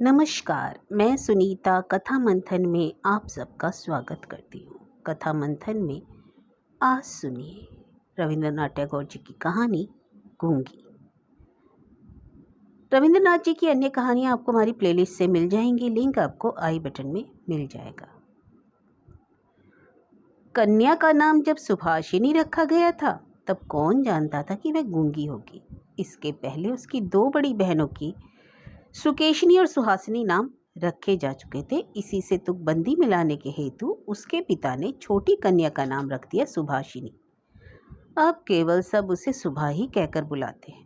नमस्कार, मैं सुनीता कथा मंथन में आप सबका स्वागत करती हूँ। कथा मंथन में आज सुनिए रविंद्रनाथ टैगोर जी की कहानी गूंगी। रविंद्रनाथ जी की अन्य कहानियाँ आपको हमारी प्लेलिस्ट से मिल जाएंगी, लिंक आपको आई बटन में मिल जाएगा। कन्या का नाम जब सुभाषिनी रखा गया था तब कौन जानता था कि वह गूंगी होगी। इसके पहले उसकी दो बड़ी बहनों की सुकेशनी और सुहासिनी नाम रखे जा चुके थे। इसी से तुकबंदी मिलाने के हेतु उसके पिता ने छोटी कन्या का नाम रख दिया सुभाषिनी। अब केवल सब उसे सुभा ही कहकर बुलाते हैं।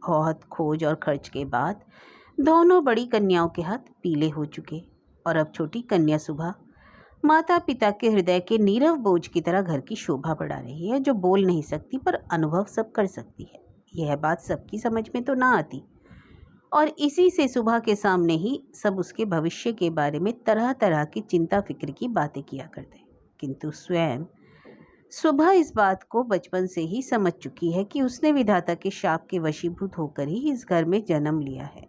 बहुत खोज और खर्च के बाद दोनों बड़ी कन्याओं के हाथ पीले हो चुके और अब छोटी कन्या सुभा माता पिता के हृदय के नीरव बोझ की तरह घर की शोभा बढ़ा रही है, जो बोल नहीं सकती पर अनुभव सब कर सकती है। यह बात सबकी समझ में तो ना आती और इसी से सुबह के सामने ही सब उसके भविष्य के बारे में तरह तरह की चिंता फिक्र की बातें किया करते। किंतु स्वयं सुबह इस बात को बचपन से ही समझ चुकी है कि उसने विधाता के शाप के वशीभूत होकर ही इस घर में जन्म लिया है,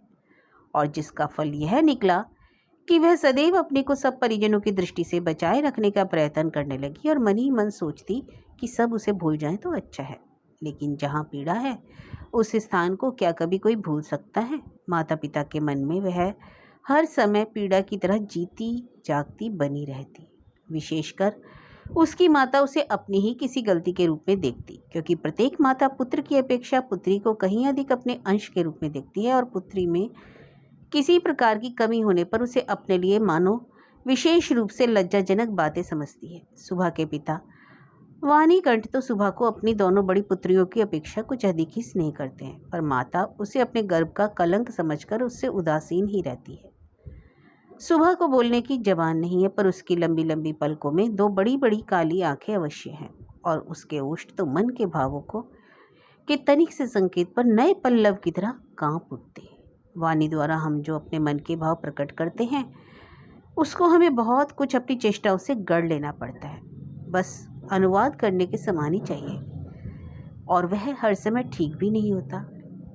और जिसका फल यह निकला कि वह सदैव अपने को सब परिजनों की दृष्टि से बचाए रखने का प्रयत्न करने लगी और मन ही मन सोचती कि सब उसे भूल जाएं तो अच्छा है। लेकिन जहाँ पीड़ा है उस स्थान को क्या कभी कोई भूल सकता है। माता पिता के मन में वह हर समय पीड़ा की तरह जीती जागती बनी रहती। विशेषकर उसकी माता उसे अपनी ही किसी गलती के रूप में देखती, क्योंकि प्रत्येक माता पुत्र की अपेक्षा पुत्री को कहीं अधिक अपने अंश के रूप में देखती है और पुत्री में किसी प्रकार की कमी होने पर उसे अपने लिए मानो विशेष रूप से लज्जाजनक बातें समझती है। सुबह के पिता वाणीकंठ तो सुबह को अपनी दोनों बड़ी पुत्रियों की अपेक्षा कुछ अधिक ही स्नेह करते हैं, पर माता उसे अपने गर्भ का कलंक समझकर उससे उदासीन ही रहती है। सुबह को बोलने की जबान नहीं है, पर उसकी लंबी लंबी पलकों में दो बड़ी बड़ी काली आंखें अवश्य हैं और उसके ओष्ठ तो मन के भावों को के तनिक से संकेत पर नए पल्लव की तरह कांप उठते हैं। वाणी द्वारा हम जो अपने मन के भाव प्रकट करते हैं उसको हमें बहुत कुछ अपनी चेष्टाओं से गढ़ लेना पड़ता है, बस अनुवाद करने के समान ही चाहिए, और वह हर समय ठीक भी नहीं होता।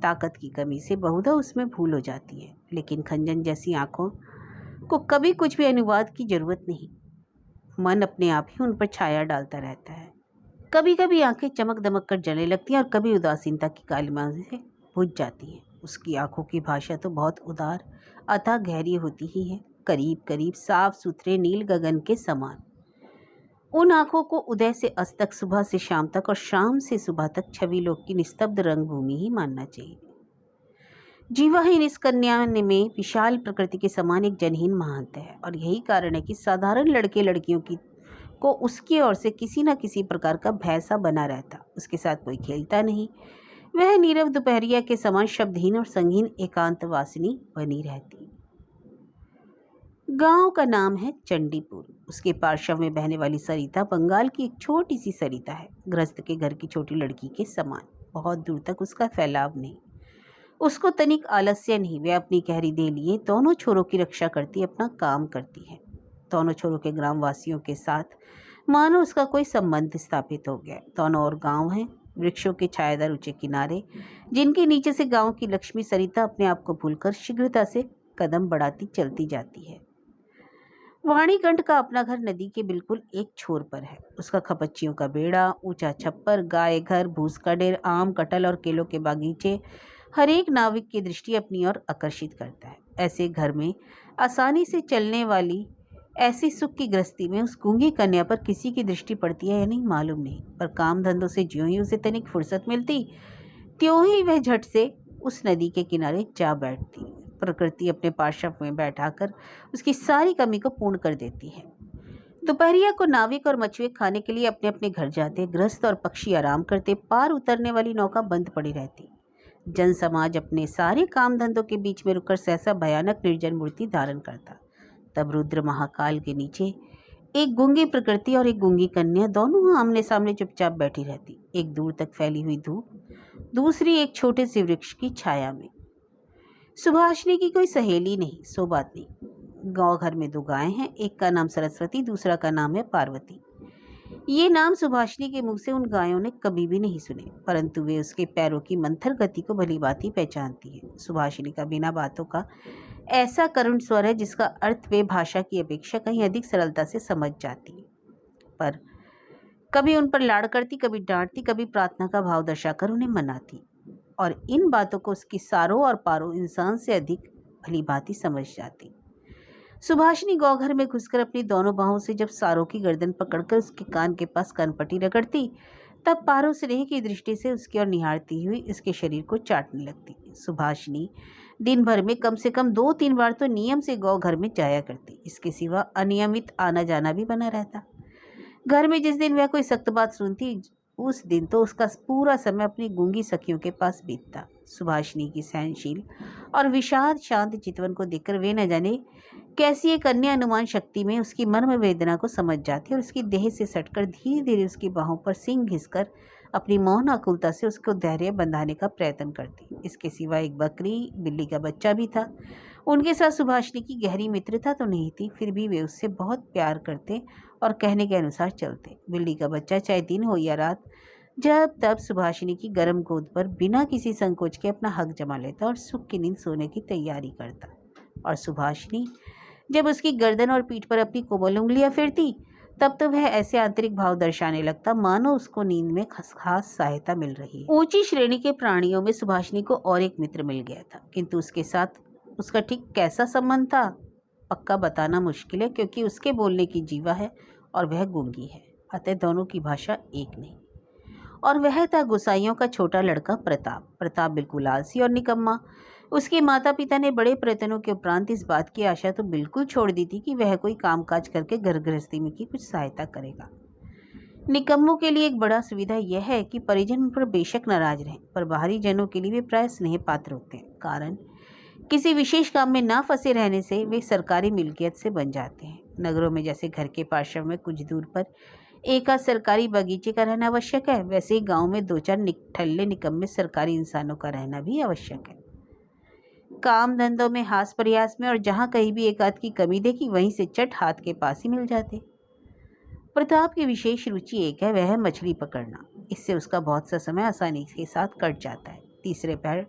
ताकत की कमी से बहुधा उसमें भूल हो जाती है, लेकिन खंजन जैसी आंखों को कभी कुछ भी अनुवाद की जरूरत नहीं। मन अपने आप ही उन पर छाया डालता रहता है। कभी कभी आंखें चमक दमक कर जलने लगती हैं और कभी उदासीनता की कालिमा से बुझ जाती हैं। उसकी आंखों की भाषा तो बहुत उदार अथाह गहरी होती ही है, करीब करीब साफ सुथरे नील गगन के समान। उन आंखों को उदय से अस्त तक, सुबह से शाम तक और शाम से सुबह तक छवि लोक की निस्तब्ध रंगभूमि ही मानना चाहिए। जीवाहीन इस कन्या में विशाल प्रकृति के समान एक जनहीन महानता है, और यही कारण है कि साधारण लड़के लड़कियों की को उसकी ओर से किसी न किसी प्रकार का भय सा बना रहता। उसके साथ कोई खेलता नहीं। वह नीरव दोपहरिया के समान शब्दहीन और संगीन एकांतवासिनी बनी रहती। गांव का नाम है चंडीपुर। उसके पार्श्व में बहने वाली सरिता बंगाल की एक छोटी सी सरिता है, गृहस्थ के घर की छोटी लड़की के समान। बहुत दूर तक उसका फैलाव नहीं, उसको तनिक आलस्य नहीं। वह अपनी गहरी दे लिए दोनों छोरों की रक्षा करती अपना काम करती है। दोनों छोरों के ग्रामवासियों के साथ मानो उसका कोई संबंध स्थापित हो गया। दोनों और गांव हैं, वृक्षों के छायादार ऊंचे किनारे, जिनके नीचे से गांव की लक्ष्मी सरिता अपने आप को भूलकर शीघ्रता से कदम बढ़ाती चलती जाती है। वाणीकंठ का अपना घर नदी के बिल्कुल एक छोर पर है। उसका खपच्चियों का बेड़ा, ऊंचा छप्पर, गाय घर, भूस का ढेर, आम कटहल और केलों के बागीचे हर एक नाविक की दृष्टि अपनी ओर आकर्षित करता है। ऐसे घर में आसानी से चलने वाली ऐसी सुख की गृहस्थी में उस गूंगी कन्या पर किसी की दृष्टि पड़ती है या नहीं मालूम नहीं, पर काम धंधों से ज्यों ही उसे तनिक फुर्सत मिलती त्यों ही वह झट से उस नदी के किनारे जा बैठती। प्रकृति अपने पार्श्व में बैठाकर उसकी सारी कमी को पूर्ण कर देती है। दोपहरिया को नाविक और मछुए खाने के लिए अपने अपने घर जाते, गृहस्थ और पक्षी आराम करते, पार उतरने वाली नौका बंद पड़ी रहती। जन समाज अपने सारे काम धंधों के बीच में रुककर सहसा भयानक निर्जन मूर्ति धारण करता। तब रुद्र महाकाल के नीचे एक गूंगी प्रकृति और एक गूंगी कन्या दोनों आमने सामने चुपचाप बैठी रहती, एक दूर तक फैली हुई धूप, दूसरी एक छोटे से वृक्ष की छाया में। सुभाषिनी की कोई सहेली नहीं, सो बात नहीं। गांव घर में दो गायें हैं, एक का नाम सरस्वती, दूसरा का नाम है पार्वती। ये नाम सुभाषिनी के मुंह से उन गायों ने कभी भी नहीं सुने, परंतु वे उसके पैरों की मंथर गति को भली भांति पहचानती है। सुभाषिनी का बिना बातों का ऐसा करुण स्वर है जिसका अर्थ वे भाषा की अपेक्षा कहीं अधिक सरलता से समझ जाती, पर कभी उन पर लाड़ करती, कभी डांटती, कभी प्रार्थना का भाव दर्शाकर उन्हें मनाती, और इन बातों को उसकी सारों और पारों इंसान से अधिक भली भांति समझ जाती। सुभाषिनी गौघर में घुसकर अपनी दोनों बाहों से जब सारों की गर्दन पकड़कर उसके कान के पास कनपटी रगड़ती, तब पारो स्नेह की दृष्टि से उसकी ओर निहारती हुई उसके शरीर को चाटने लगती। सुभाषिनी दिन भर में कम से कम 2-3 बार तो नियम से गौघर में जाया करती। इसके सिवा अनियमित आना जाना भी बना रहता। घर में जिस दिन वह कोई सख्त बात सुनती, उस दिन तो उसका पूरा समय अपनी गूंगी सखियों के पास बीतता। सुभाषिनी की सहनशील और विषाद शांत चितवन को देखकर वे न जाने कैसी एक अन्य अनुमान शक्ति में उसकी मर्म वेदना को समझ जाती और उसकी देह से सटकर धीरे धीरे उसकी बाहों पर सिंह घिसकर अपनी मौन आकुलता से उसको धैर्य बंधाने का प्रयत्न करती। इसके सिवा एक बकरी बिल्ली का बच्चा भी था। उनके साथ सुभाषिनी की गहरी मित्रता तो नहीं थी, फिर भी वे उससे बहुत प्यार करते और कहने के अनुसार चलते। बिल्ली का बच्चा चाहे दिन हो या रात, जब तब सुभाषिनी की गर्म गोद पर बिना किसी संकोच के अपना हक जमा लेता और सुख की नींद सोने की तैयारी करता, और सुभाषिनी जब उसकी गर्दन और पीठ पर अपनी कोमल उंगलियां फिरती, तब तो वह ऐसे आंतरिक भाव दर्शाने लगता मानो उसको नींद में खास सहायता मिल रही है। ऊंची श्रेणी के प्राणियों में सुभाषिनी को और एक मित्र मिल गया था, किंतु उसके साथ उसका ठीक कैसा संबंध था पक्का बताना मुश्किल है, क्योंकि उसके बोलने की जीवा है और वह गूंगी है, अतः दोनों की भाषा एक नहीं। और वह था गुसाइयों का छोटा लड़का प्रताप। प्रताप बिल्कुल आलसी और निकम्मा। उसके माता पिता ने बड़े प्रयत्नों के उपरांत इस बात की आशा तो बिल्कुल छोड़ दी थी कि वह कोई कामकाज करके घर गृहस्थी में की कुछ सहायता करेगा। निकम्मों के लिए एक बड़ा सुविधा यह है कि परिजन उन पर बेशक नाराज रहें, पर बाहरी जनों के लिए वे प्राय स्नेह पात्र होते हैं। कारण किसी विशेष काम में ना फंसे रहने से वे सरकारी मिल्कियत से बन जाते हैं। नगरों में जैसे घर के पार्श्व में कुछ दूर पर एक आध सरकारी बगीचे का रहना आवश्यक है, वैसे ही गाँव में 2-4 ठल्ले निकम्मे सरकारी इंसानों का रहना भी आवश्यक है। काम धंधों में, हास प्रयास में, और जहाँ कहीं भी एक आध की कमी देखी, वहीं से चट हाथ के पास ही मिल जाते। प्रताप की विशेष रुचि एक है, वह है मछली पकड़ना। इससे उसका बहुत सा समय आसानी के साथ कट जाता है। तीसरे पैर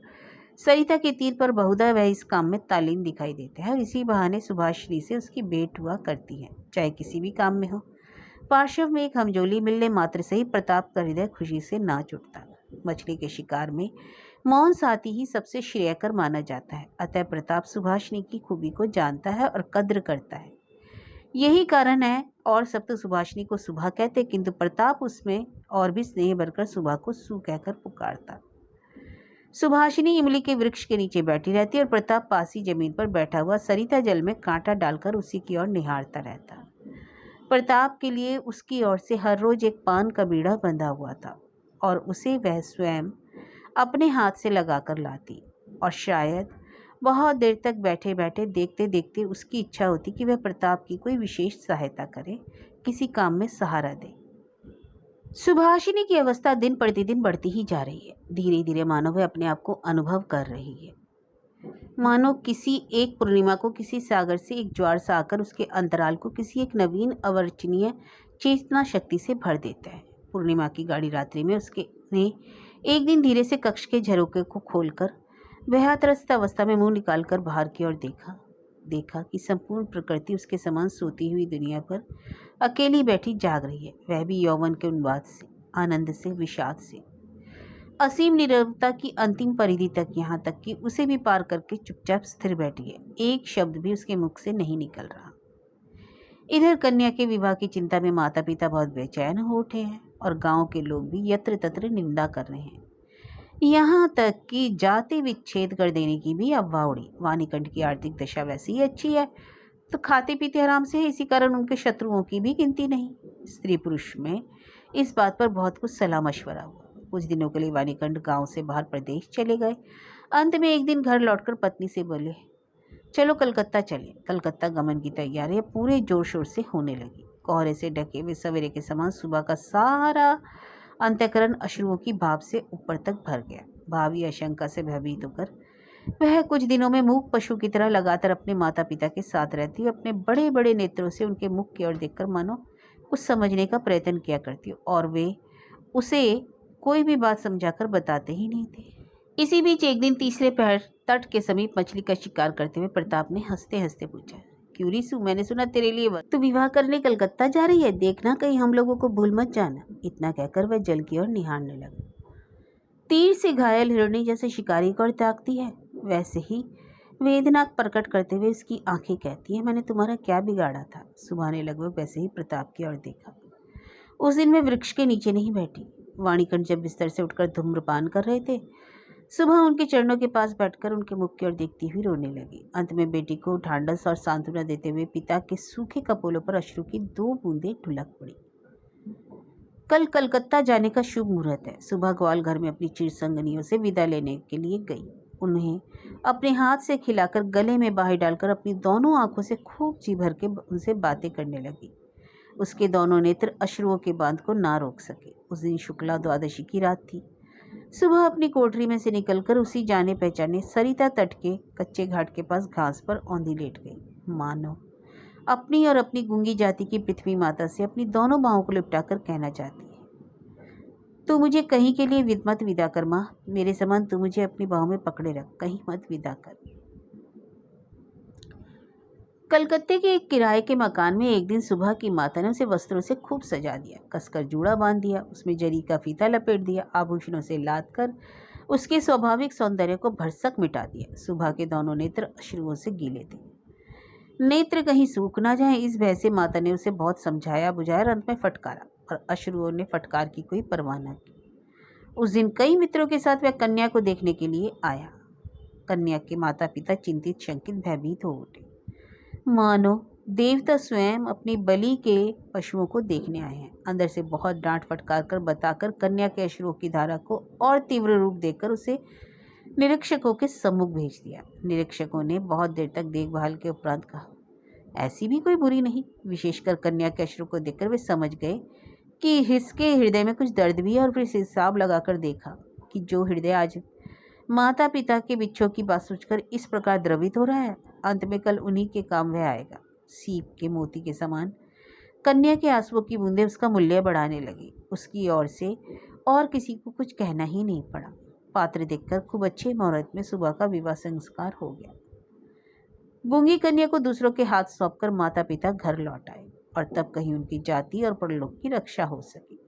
सरिता के तीर पर बहुधा वह इस काम में तालीम दिखाई देते हैं, और इसी बहाने सुभाषिनी से उसकी भेंट हुआ करती है, चाहे किसी भी काम में हो। पार्श्व में एक हमजोली मिलने मात्र से ही प्रताप का हृदय खुशी से नाच उठता। मछली के शिकार में मौन साथी ही सबसे श्रेयकर माना जाता है, अतः प्रताप सुभाषिनी की खूबी को जानता है और कद्र करता है। यही कारण है, और सब तो सुभाषिनी को सुबह कहते, किंतु प्रताप उसमें और भी स्नेह भरकर सुबह को सु कहकर पुकारता। सुभाषिनी इमली के वृक्ष के नीचे बैठी रहती और प्रताप पासी जमीन पर बैठा हुआ सरिता जल में कांटा डालकर उसी की ओर निहारता रहता। प्रताप के लिए उसकी ओर से हर रोज एक पान का बीड़ा बंधा हुआ था, और उसे वह स्वयं अपने हाथ से लगाकर लाती, और शायद बहुत देर तक बैठे बैठे देखते देखते उसकी इच्छा होती कि वह प्रताप की कोई विशेष सहायता करे, किसी काम में सहारा दे। सुभाषिनी की अवस्था दिन प्रतिदिन बढ़ती ही जा रही है। धीरे धीरे मानो वह अपने आप को अनुभव कर रही है, मानो किसी एक पूर्णिमा को किसी सागर से एक ज्वार सा आकर उसके अंतराल को किसी एक नवीन अवर्चनीय चेतना शक्ति से भर देता है। पूर्णिमा की गाढ़ी रात्रि में उसके ने एक दिन धीरे से कक्ष के झरोखे को खोलकर वह त्रस्त अवस्था में मुंह निकालकर बाहर की ओर देखा कि संपूर्ण प्रकृति उसके समान सोती हुई दुनिया पर अकेली बैठी जाग रही है, वह भी यौवन के उन्माद से, आनंद से, विषाद से, असीम नीरवता की अंतिम परिधि तक, यहाँ तक कि उसे भी पार करके चुपचाप स्थिर बैठी है। एक शब्द भी उसके मुख से नहीं निकल रहा। इधर कन्या के विवाह की चिंता में माता पिता बहुत बेचैन हो उठे हैं, और गांव के लोग भी यत्र तत्र निंदा कर रहे हैं। यहाँ तक कि जाति विच्छेद कर देने की भी अफवाह उड़ी। वाणिकंठ की आर्थिक दशा वैसी ही अच्छी है, तो खाते पीते आराम से है, इसी कारण उनके शत्रुओं की भी गिनती नहीं। स्त्री पुरुष में इस बात पर बहुत कुछ सलाह मशवरा हुआ। कुछ दिनों के लिए वाणिकंठ गांव से बाहर प्रदेश चले गए। अंत में एक दिन घर लौटकर पत्नी से बोले, चलो कलकत्ता चले। कलकत्ता गमन की तैयारी पूरे जोर शोर से होने लगी। कोहरे से ढके हुए सवेरे के समान सुबह का सारा अंतःकरण अश्रुओं की भाप से ऊपर तक भर गया। भावी आशंका से भयभीत होकर वह कुछ दिनों में मूक पशु की तरह लगातार अपने माता पिता के साथ रहती और अपने बड़े बड़े नेत्रों से उनके मुख की ओर देखकर मानो कुछ समझने का प्रयत्न किया करती, और वे उसे कोई भी बात समझाकर बताते ही नहीं थे। इसी बीच एक दिन तीसरे पहर तट के समीप मछली का शिकार करते हुए प्रताप ने हंसते हंसते पूछा, क्यों रिसू, मैंने सुना तेरे लिए तू विवाह करने कलकत्ता जा रही है, देखना कहीं हम लोगों को भूल मत जाना। इतना कहकर वह जल की ओर निहारने लगा। तीर से घायल हिरणी जैसे शिकारी को ताकती है, वैसे ही वेदना प्रकट करते हुए उसकी आंखें कहती है, मैंने तुम्हारा क्या बिगाड़ा था। सुबह ने लगभग वैसे ही प्रताप की ओर देखा। उस दिन वे वृक्ष के नीचे नहीं बैठी। वाणीकंठ जब बिस्तर से उठकर धूम्रपान कर रहे थे, सुबह उनके चरणों के पास बैठकर उनके मुख की ओर देखती हुई रोने लगी। अंत में बेटी को ढांढस और सांत्वना देते हुए पिता के सूखे कपोलों पर अश्रु की 2 बूंदें ढुलक पड़ी। कल कलकत्ता जाने का शुभ मुहूर्त है। सुबह ग्वाल घर में अपनी चिरसंगनियों से विदा लेने के लिए गई। उन्हें अपने हाथ से खिलाकर गले में बाहें डालकर अपनी दोनों आंखों से खूब जी भर के उनसे बातें करने लगी। उसके दोनों नेत्र अश्रुओं के बांध को ना रोक सके। उस दिन शुक्ला द्वादशी की रात थी। सुबह अपनी कोठरी में से निकलकर उसी जाने पहचाने सरिता तट के कच्चे घाट के पास घास पर औंधी लेट गई। मानो अपनी और अपनी गूंगी जाति की पृथ्वी माता से अपनी दोनों बाहों को लिपटाकर कहना चाहती है, तू मुझे कहीं के लिए मत विदा कर माँ, मेरे समान तू मुझे अपनी बाहों में पकड़े रख, कहीं मत विदा कर। कलकत्ते के एक किराए के मकान में एक दिन सुबह की माता ने उसे वस्त्रों से खूब सजा दिया, कसकर जूड़ा बांध दिया, उसमें जरी का फीता लपेट दिया, आभूषणों से लाद कर उसके स्वाभाविक सौंदर्य को भरसक मिटा दिया। सुबह के दोनों नेत्र अश्रुओं से गीले थे। नेत्र कहीं सूख ना जाए, इस भय से माता ने उसे बहुत समझाया बुझाया और अंत में फटकारा, और अश्रुओं ने फटकार की कोई परवाह न की। उस दिन कई मित्रों के साथ वह कन्या को देखने के लिए आया। कन्या के माता पिता चिंतित शंकित भयभीत हो उठे, मानो देवता स्वयं अपनी बलि के पशुओं को देखने आए हैं। अंदर से बहुत डांट फटकार कर बताकर कन्या के अश्रुओं की धारा को और तीव्र रूप देकर उसे निरीक्षकों के सम्मुख भेज दिया। निरीक्षकों ने बहुत देर तक देखभाल के उपरांत कहा, ऐसी भी कोई बुरी नहीं। विशेषकर कन्या के अश्रु को देखकर वे समझ गए कि इसके हृदय में कुछ दर्द भी है, और फिर हिसाब लगाकर देखा कि जो हृदय आज माता पिता के बिच्छों की बात सोचकर इस प्रकार द्रवित हो रहा है, अंत में कल उन्हीं के काम वह आएगा। सीप के मोती के समान कन्या के आंसुओं की बूंदें उसका मूल्य बढ़ाने लगी। उसकी ओर से और किसी को कुछ कहना ही नहीं पड़ा। पात्र देखकर खूब अच्छे मुहूर्त में सुबह का विवाह संस्कार हो गया। गूंगी कन्या को दूसरों के हाथ सौंपकर माता पिता घर लौट आए, और तब कहीं उनकी जाति और परलोक की रक्षा हो सकी।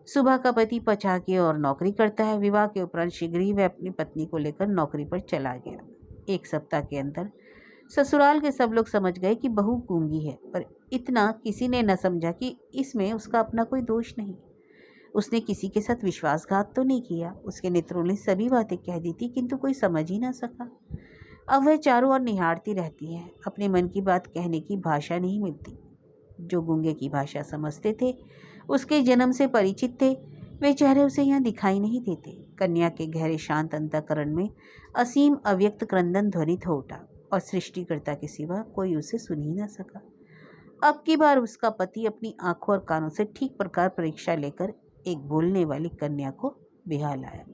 सुबह का पति पछा की और नौकरी करता है। विवाह के उपरांत शीघ्र ही वह अपनी पत्नी को लेकर नौकरी पर चला गया। 1 सप्ताह के अंदर ससुराल के सब लोग समझ गए कि बहू गूंगी है, पर इतना किसी ने न समझा कि इसमें उसका अपना कोई दोष नहीं। उसने किसी के साथ विश्वासघात तो नहीं किया। उसके नेत्रों ने सभी बातें कह दी थी, किंतु कोई समझ ही ना सका। अब वह चारों ओर निहारती रहती है। अपने मन की बात कहने की भाषा नहीं मिलती। जो गूंगे की भाषा समझते थे, उसके जन्म से परिचित थे, वे चेहरे उसे यहाँ दिखाई नहीं देते। कन्या के गहरे शांत अंतःकरण में असीम अव्यक्त क्रंदन ध्वनित हो उठा, और सृष्टिकर्ता के सिवा कोई उसे सुन ही न सका। अब की बार उसका पति अपनी आंखों और कानों से ठीक प्रकार परीक्षा लेकर एक बोलने वाली कन्या को बिहा लाया।